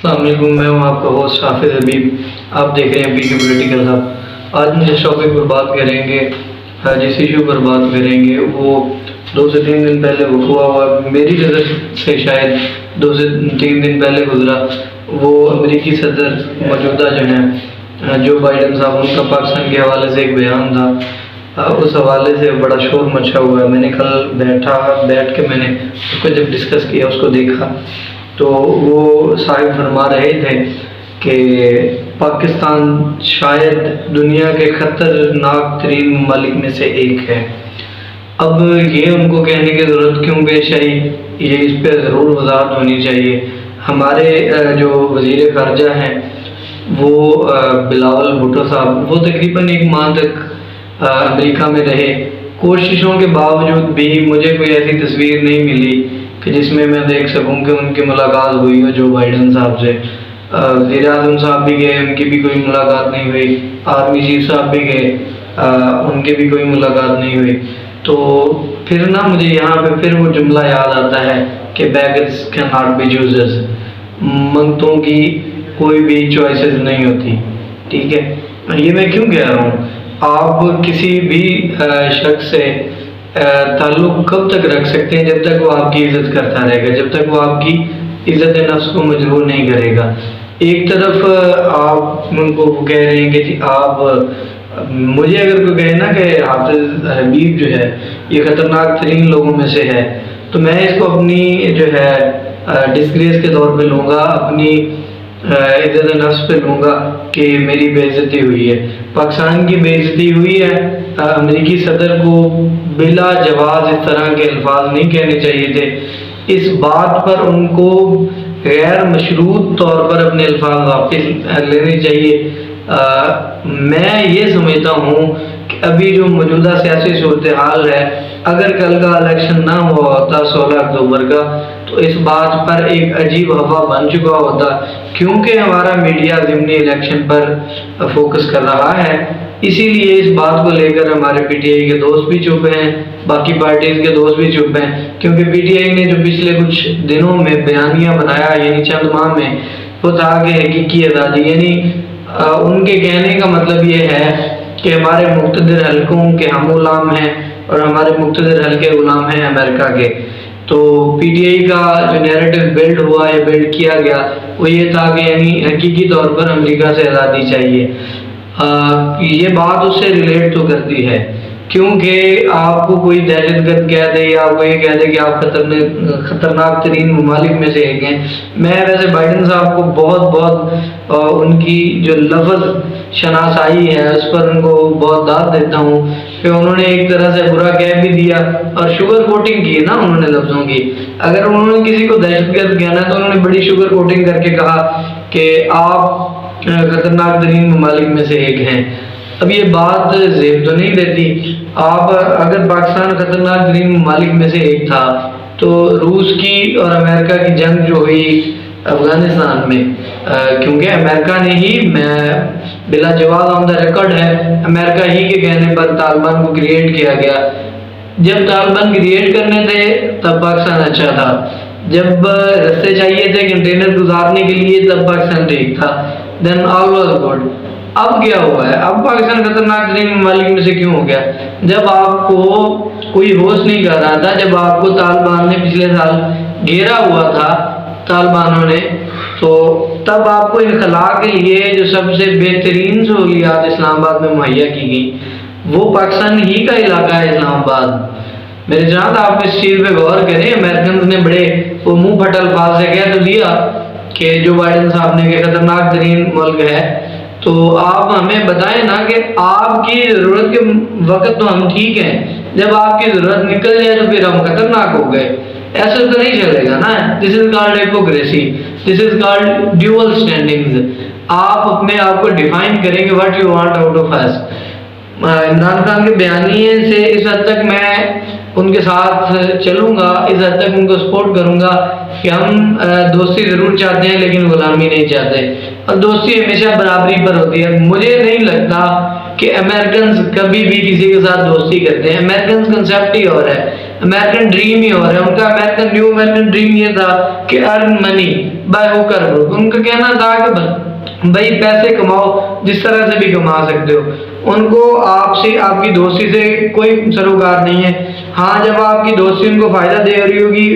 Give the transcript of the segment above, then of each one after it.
अस्सलाम वालेकुम, मैं हूँ आपका होस्ट हाफिज़ हबीब। आप देख रहे हैं पीके पॉलिटिकल हब। आज हम जिस टॉपिक पर बात करेंगे, जिस इशू पर बात करेंगे वो 2 से 3 दिन पहले हुआ हुआ, मेरी नज़र से शायद 2 से 3 दिन पहले गुजरा। वो अमेरिकी सदर मौजूदा जो हैं जो बाइडन साहब, उनका पाकिस्तान के हवाले से एक बयान था। उस हवाले से बड़ा शोर मचा हुआ है। मैंने कल बैठ के मैंने उसको जब डिस्कस किया, उसको देखा तो वो साहिब फरमा रहे थे कि पाकिस्तान शायद दुनिया के ख़तरनाक तरीन ममालिक में से एक है। अब ये उनको कहने की ज़रूरत क्यों पेश आई, ये इस पर ज़रूर वजाहत होनी चाहिए। हमारे जो वज़ीर ख़ारजा हैं वो बिलावल भुट्टो साहब, वो तकरीबन 1 माह तक अमेरिका में रहे। कोशिशों के बावजूद भी मुझे कोई ऐसी तस्वीर नहीं मिली कि जिसमें मैं देख सकूं कि उनकी मुलाकात हुई हो जो बाइडन साहब से। वज़ीर आज़म साहब भी गए, उनकी भी कोई मुलाकात नहीं हुई। आर्मी चीफ साहब भी गए, उनकी भी कोई मुलाकात नहीं हुई। तो फिर ना मुझे यहाँ पे फिर वो जुमला याद आता है कि beggars can not be choosers. मंगतों की कोई भी चॉइसेस नहीं होती। ठीक है, ये मैं क्यों कह रहा हूँ? आप किसी भी शख्स से ताल्लुक़ कब तक रख सकते हैं? जब तक वो आपकी इज़्ज़त करता रहेगा, जब तक वो आपकी इज़्ज़त नफ्स को मजबूर नहीं करेगा। एक तरफ आप उनको कह रहे हैं कि जी आप, मुझे अगर कोई कहे ना कि हाफिज़ हबीब जो है ये ख़तरनाक तरीन लोगों में से है, तो मैं इसको अपनी जो है डिस्ग्रेस के तौर पे लूँगा, अपनी इज़्ज़त नफ्स पे लूँगा कि मेरी बेइज्जती हुई है, पाकिस्तान की बेइज्जती हुई है। अमेरिकी सदर को बिला जवाब इस तरह के अल्फाज नहीं कहने चाहिए थे। इस बात पर उनको गैर मशरूत तौर पर अपने अल्फाज वापस लेने चाहिए। मैं ये समझता हूँ कि अभी जो मौजूदा सियासी सूरत हाल है, अगर कल का इलेक्शन ना हुआ होता 16 अक्टूबर का, तो इस बात पर एक अजीब हवा बन चुका होता, क्योंकि हमारा मीडिया ज़िमनी इलेक्शन पर फोकस कर रहा है। इसीलिए इस बात को लेकर हमारे पीटीआई के दोस्त भी चुप हैं, बाकी पार्टीज के दोस्त भी चुप हैं, क्योंकि पीटीआई ने जो पिछले कुछ दिनों में बयानिया बनाया, यानी चंद माह में, वो था कि हकीकी आज़ादी, यानी उनके कहने का मतलब ये है कि हमारे मुक़्तदिर हल्कों के हम गुलाम हैं और हमारे मुक़्तदिर हल्के गुलाम हैं अमेरिका के। तो पीटीआई का जो नैरेटिव बिल्ड हुआ या बिल्ड किया गया वो ये था कि यानी हकीकी तौर पर अमेरिका से आज़ादी चाहिए। ये बात उससे रिलेट तो करती है, क्योंकि आपको कोई दहशतगर्द कह दे या आपको ये कह दे कि आप खतरनाक तरीन ममालिक में से एक हैं। मैं वैसे बाइडन साहब को बहुत उनकी जो लफ्ज़ शनासाई है उस पर उनको बहुत दाद देता हूँ कि उन्होंने एक तरह से बुरा कह भी दिया और शुगर कोटिंग की ना उन्होंने लफ्ज़ों की। अगर उन्होंने किसी को दहशतगर्द कहना तो उन्होंने बड़ी शुगर कोटिंग करके कहा कि आप खतरनाक तरीन ममालिक में से एक हैं। अब ये बात जेब तो नहीं देती। आप अगर पाकिस्तान खतरनाक तरीन ममालिक में से एक था तो रूस की और अमेरिका की जंग जो हुई अफगानिस्तान में, क्योंकि अमेरिका ने ही, मैं बिला जवाब ऑन द रिकॉर्ड है, अमेरिका ही के कहने पर तालिबान को क्रिएट किया गया। जब तालिबान क्रिएट करने थे तब पाकिस्तान अच्छा था, जब रस्ते चाहिए थे कंटेनर गुजारने के लिए तब पाकिस्तान ठीक था, देन ऑल वाज गुड। अब क्या हुआ है? अब पाकिस्तान खतरनाक तरीन ममालिक में से क्यों हो गया? जब आपको कोई होश नहीं कर रहा था, जब आपको तालिबान ने पिछले साल घेरा हुआ था तालिबानों ने, तो तब आपको इनखला के लिए जो सबसे बेहतरीन सहूलियात इस्लामाबाद में मुहैया की गई वो पाकिस्तान ही का इलाका है इस्लामाबाद। मेरे जनाब आप इस चीज़ पे गौर करें। अमेरिकन ने बड़े वो मुंह फट अल्फाज से कह तो दिया कि जो बाइडन साहब ने कि खतरनाक तरीन मुल्क है, तो आप हमें बताएं ना कि आपकी ज़रूरत के वक्त तो हम ठीक हैं, जब आपकी ज़रूरत निकल जाए तो फिर हम खतरनाक हो गए। ऐसे तो नहीं चलेगा ना। This is called hypocrisy, this is called dual standings. आप अपने आप को डिफाइन करेंगे what you want out of us. Imran Khan के बयानिए से इस हद तक मैं उनके साथ चलूँगा, इस हद तक उनको सपोर्ट करूँगा कि हम दोस्ती ज़रूर चाहते हैं लेकिन गुलामी नहीं चाहते, और दोस्ती हमेशा बराबरी पर होती है। मुझे नहीं लगता कि अमेरिकन कभी भी किसी के साथ दोस्ती करते हैं। अमेरिकन कंसेप्ट ही और है। अमेरिकन ड्रीम ही हो रहा है उनका। अमेरिकन न्यू अमेरिकन ड्रीम ये था कि अर्न मनी बाय हुक और क्रुक। उनका कहना था कि भाई पैसे कमाओ जिस तरह से भी कमा सकते हो। उनको आपसे आपकी दोस्ती से कोई सरोकार नहीं है। हाँ, जब आपकी दोस्ती उनको फायदा दे रही होगी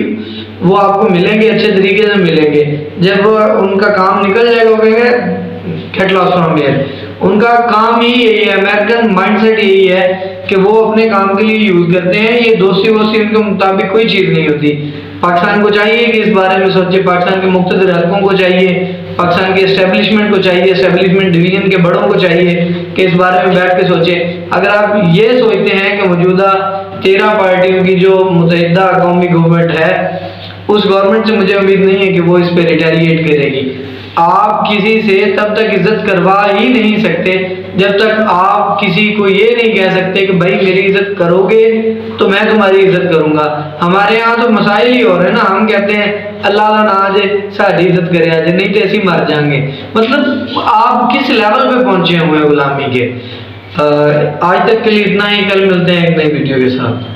वो आपको मिलेंगे, अच्छे तरीके से मिलेंगे। जब उनका काम निकल जाएगा वो कहेंगे गेट लॉस्ट फ्रॉम हियर। उनका काम ही यही है, अमेरिकन माइंडसेट यही है कि वो अपने काम के लिए यूज करते हैं। ये दोस्ती वोस्ती उनके मुताबिक कोई चीज नहीं होती। पाकिस्तान को चाहिए कि इस बारे में सोचे, पाकिस्तान के मुख्तलिफ हलकों को चाहिए, पाकिस्तान के एस्टेब्लिशमेंट को चाहिए, एस्टेब्लिशमेंट डिवीजन के बड़ों को चाहिए कि इस बारे में बैठ के सोचे। अगर आप ये सोचते हैं कि मौजूदा 13 पार्टियों की जो मुत्तहिदा कौमी गवर्नमेंट है उस गवर्नमेंट से मुझे उम्मीद नहीं है कि वो इस पे रिटेलिएट करेगी। आप किसी से तब तक इज्जत करवा ही नहीं सकते जब तक आप किसी को ये नहीं कह सकते कि भाई मेरी इज्जत करोगे तो मैं तुम्हारी इज्जत करूंगा। हमारे यहाँ तो मसाइल ही हो रहे हैं ना, हम कहते हैं अल्लाह ना आज साड़ी इज्जत करे आज, नहीं तो ऐसे मर जाएंगे। मतलब आप किस लेवल पे पहुंचे हुए हैं गुलामी के। आज तक के लिए इतना ही, कल मिलते हैं एक नई वीडियो के साथ।